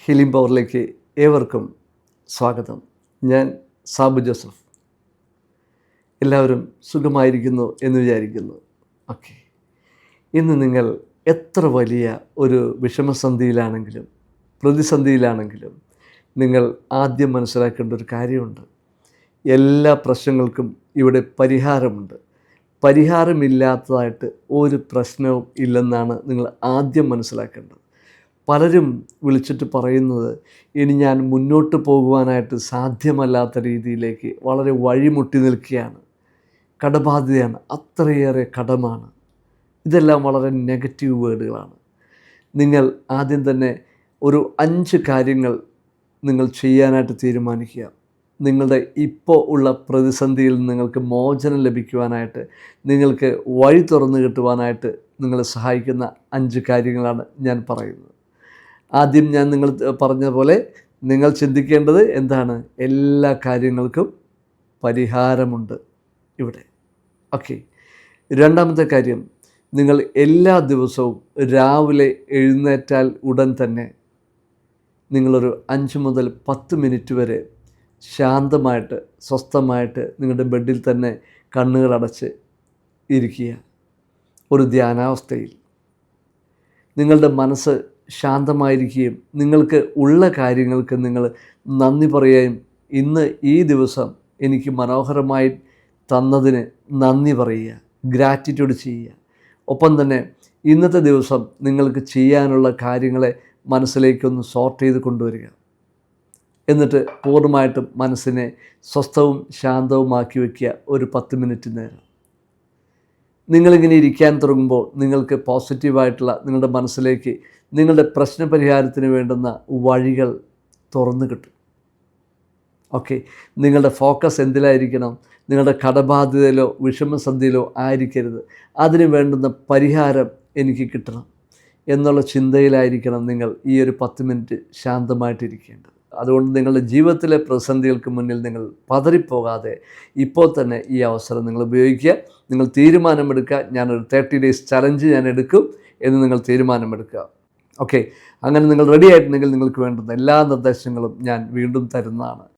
Healing പവറിലേക്ക് ഏവർക്കും സ്വാഗതം. ഞാൻ സാബു ജോസഫ്. എല്ലാവരും സുഖമായിരിക്കുന്നു എന്ന് വിചാരിക്കുന്നു. ഓക്കെ, ഇന്ന് നിങ്ങൾ എത്ര വലിയ ഒരു വിഷമസന്ധിയിലാണെങ്കിലും പ്രതിസന്ധിയിലാണെങ്കിലും നിങ്ങൾ ആദ്യം മനസ്സിലാക്കേണ്ട ഒരു കാര്യമുണ്ട്. എല്ലാ പ്രശ്നങ്ങൾക്കും ഇവിടെ പരിഹാരമുണ്ട്. പരിഹാരമില്ലാത്തതായിട്ട് ഒരു പ്രശ്നവും ഇല്ലെന്നാണ് നിങ്ങൾ ആദ്യം മനസ്സിലാക്കേണ്ടത്. പലരും വിളിച്ചിട്ട് പറയുന്നത്, ഇനി ഞാൻ മുന്നോട്ട് പോകുവാനായിട്ട് സാധ്യമല്ലാത്ത രീതിയിലേക്ക് വളരെ വഴിമുട്ടി നിൽക്കുകയാണ്, കടബാധ്യതയാണ്, അത്രയേറെ കടമാണ്. ഇതെല്ലാം വളരെ നെഗറ്റീവ് വേർഡുകളാണ്. നിങ്ങൾ ആദ്യം തന്നെ ഒരു 5 കാര്യങ്ങൾ നിങ്ങൾ ചെയ്യാനായിട്ട് തീരുമാനിക്കുക. നിങ്ങളുടെ ഇപ്പോൾ ഉള്ള പ്രതിസന്ധിയിൽ നിങ്ങൾക്ക് മോചനം ലഭിക്കുവാനായിട്ട്, നിങ്ങൾക്ക് വഴി തുറന്നു കിട്ടുവാനായിട്ട് നിങ്ങളെ സഹായിക്കുന്ന 5 കാര്യങ്ങളാണ് ഞാൻ പറയുന്നത്. ആദ്യം ഞാൻ നിങ്ങൾ പറഞ്ഞ പോലെ നിങ്ങൾ ചിന്തിക്കേണ്ടത് എന്താണ്? എല്ലാ കാര്യങ്ങൾക്കും പരിഹാരമുണ്ട് ഇവിടെ. ഓക്കെ. രണ്ടാമത്തെ കാര്യം, നിങ്ങൾ എല്ലാ ദിവസവും രാവിലെ എഴുന്നേറ്റാൽ ഉടൻ തന്നെ നിങ്ങളൊരു 5 മുതൽ 10 മിനിറ്റ് വരെ ശാന്തമായിട്ട് സ്വസ്ഥമായിട്ട് നിങ്ങളുടെ ബെഡിൽ തന്നെ കണ്ണുകളടച്ച് ഇരിക്കുക. ഒരു ധ്യാനാവസ്ഥയിൽ നിങ്ങളുടെ മനസ്സ് ശാന്തമായിരിക്കുകയും നിങ്ങൾക്ക് ഉള്ള കാര്യങ്ങൾക്ക് നിങ്ങൾ നന്ദി പറയുകയും, ഇന്ന് ഈ ദിവസം എനിക്ക് മനോഹരമായി തന്നതിന് നന്ദി പറയുക, ഗ്രാറ്റിറ്റ്യൂഡ് ചെയ്യുക. ഒപ്പം തന്നെ ഇന്നത്തെ ദിവസം നിങ്ങൾക്ക് ചെയ്യാനുള്ള കാര്യങ്ങളെ മനസ്സിലേക്കൊന്ന് സോർട്ട് ചെയ്ത് കൊണ്ടുവരിക. എന്നിട്ട് പൂർണ്ണമായിട്ടും മനസ്സിനെ സ്വസ്ഥവും ശാന്തവുമാക്കി വയ്ക്കുക ഒരു 10 മിനിറ്റ് നേരം. നിങ്ങളിങ്ങനെ ഇരിക്കാൻ തുടങ്ങുമ്പോൾ നിങ്ങൾക്ക് പോസിറ്റീവായിട്ടുള്ള നിങ്ങളുടെ മനസ്സിലേക്ക് നിങ്ങളുടെ പ്രശ്നപരിഹാരത്തിന് വേണ്ടുന്ന വഴികൾ തുറന്നു കിട്ടും. ഓക്കെ, നിങ്ങളുടെ ഫോക്കസ് എന്തിലായിരിക്കണം? നിങ്ങളുടെ കടബാധ്യതയിലോ വിഷമസന്ധിയിലോ ആയിരിക്കരുത്. അതിന് വേണ്ടുന്ന പരിഹാരം എനിക്ക് കിട്ടണം എന്നുള്ള ചിന്തയിലായിരിക്കണം നിങ്ങൾ ഈ ഒരു 10 മിനിറ്റ് ശാന്തമായിട്ടിരിക്കേണ്ടത്. അതുകൊണ്ട് നിങ്ങളുടെ ജീവിതത്തിലെ പ്രതിസന്ധികൾക്ക് മുന്നിൽ നിങ്ങൾ പതറിപ്പോകാതെ ഇപ്പോൾ തന്നെ ഈ അവസരം നിങ്ങൾ ഉപയോഗിക്കുക. നിങ്ങൾ തീരുമാനമെടുക്കുക, ഞാനൊരു 30 ഡേയ്സ് ചലഞ്ച് ഞാൻ എടുക്കും എന്ന് നിങ്ങൾ തീരുമാനമെടുക്കുക. ഓക്കെ, അങ്ങനെ നിങ്ങൾ റെഡി ആയിട്ടുണ്ടെങ്കിൽ നിങ്ങൾക്ക് വേണ്ടുന്ന എല്ലാ നിർദ്ദേശങ്ങളും ഞാൻ വീണ്ടും തരുന്നതാണ്.